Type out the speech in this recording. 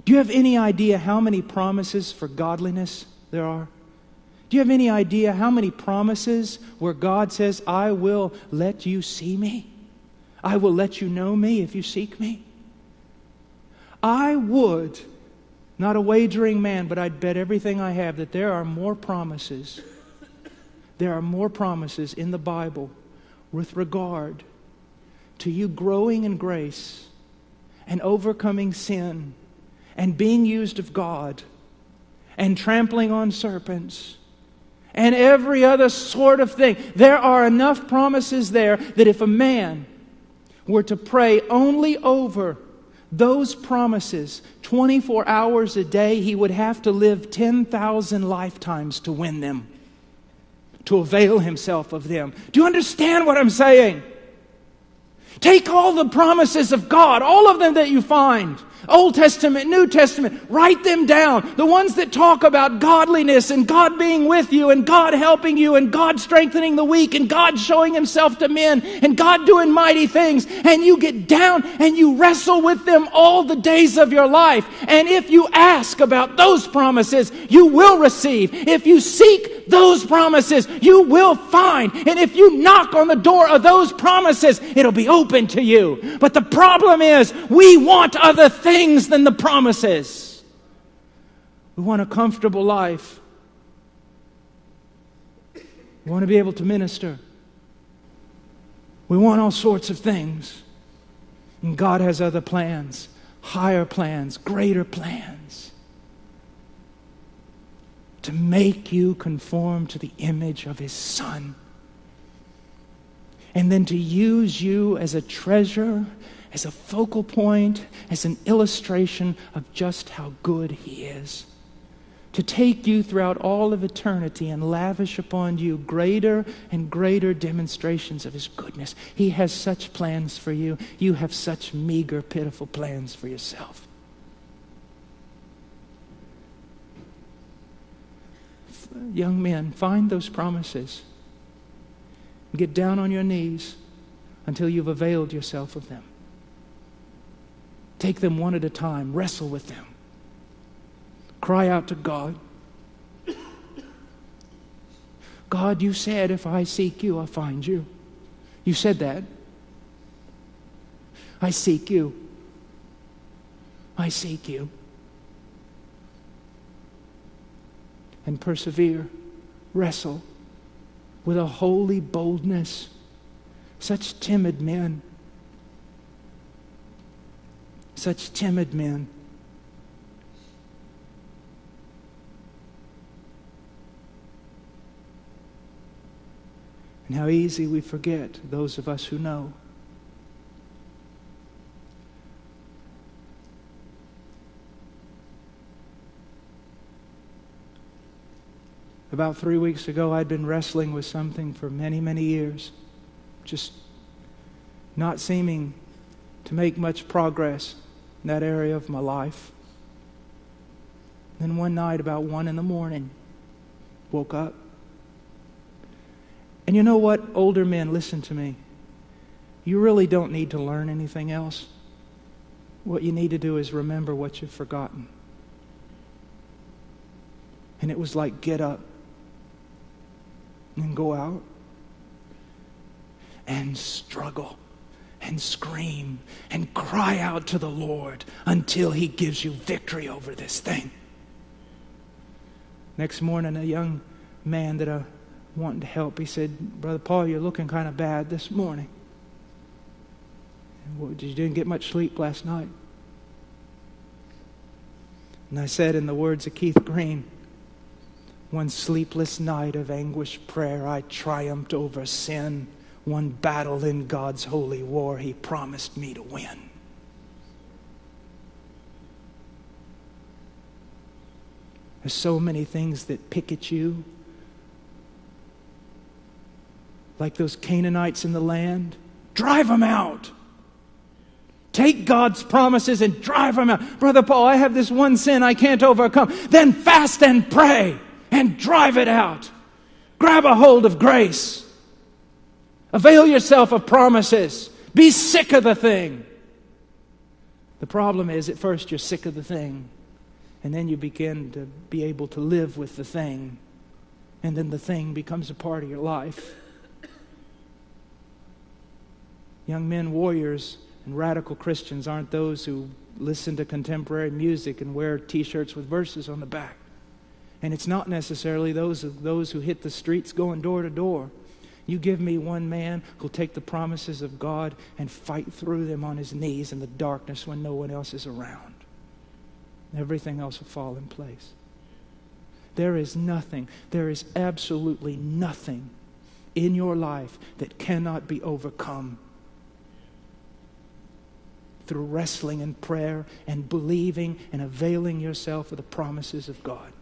Do you have any idea how many promises for godliness there are? Do you have any idea how many promises where God says, I will let you see me? I will let you know me if you seek me? I would, not a wagering man, but I'd bet everything I have that there are more promises. There are more promises in the Bible with regard to you growing in grace and overcoming sin and being used of God and trampling on serpents and every other sort of thing. There are enough promises there that if a man were to pray only over those promises 24 hours a day, he would have to live 10,000 lifetimes to win them, to avail himself of them. Do you understand what I'm saying? Take all the promises of God, all of them that you find, Old Testament, New Testament, write them down. The ones that talk about godliness and God being with you and God helping you and God strengthening the weak and God showing Himself to men and God doing mighty things. And you get down and you wrestle with them all the days of your life. And if you ask about those promises, you will receive. If you seek those promises, you will find. And if you knock on the door of those promises, it'll be open to you. But the problem is, we want other things than the promises. We want a comfortable life. We want to be able to minister. We want all sorts of things. And God has other plans, higher plans, greater plans, to make you conform to the image of His Son. And then to use you as a treasure, as a focal point, as an illustration of just how good He is. To take you throughout all of eternity and lavish upon you greater and greater demonstrations of His goodness. He has such plans for you. You have such meager, pitiful plans for yourself. Young men, find those promises. Get down on your knees until you've availed yourself of them. Take them one at a time. Wrestle with them. Cry out to God. God, you said if I seek you, I'll find you. You said that. I seek you. I seek you. And persevere. Wrestle with a holy boldness. Such timid men. Such timid men. And how easy we forget, those of us who know. About 3 weeks ago, I'd been wrestling with something for many, many years. Just not seeming to make much progress in that area of my life. Then one night about 1 a.m, woke up. And you know what, older men, listen to me. You really don't need to learn anything else. What you need to do is remember what you've forgotten. And it was like, get up and go out and struggle and scream and cry out to the Lord until He gives you victory over this thing. Next morning, a young man that I wanted to help, he said, Brother Paul, you're looking kind of bad this morning. You didn't get much sleep last night. And I said, in the words of Keith Green, one sleepless night of anguished prayer, I triumphed over sin. One battle in God's holy war He promised me to win. There's so many things that pick at you. Like those Canaanites in the land. Drive them out. Take God's promises and drive them out. Brother Paul, I have this one sin I can't overcome. Then fast and pray and drive it out. Grab a hold of grace. Avail yourself of promises. Be sick of the thing. The problem is, at first you're sick of the thing, and then you begin to be able to live with the thing, and then the thing becomes a part of your life. Young men, warriors, and radical Christians aren't those who listen to contemporary music and wear T-shirts with verses on the back. And it's not necessarily those who hit the streets going door to door. You give me one man who'll take the promises of God and fight through them on his knees in the darkness when no one else is around. Everything else will fall in place. There is absolutely nothing in your life that cannot be overcome through wrestling and prayer and believing and availing yourself of the promises of God.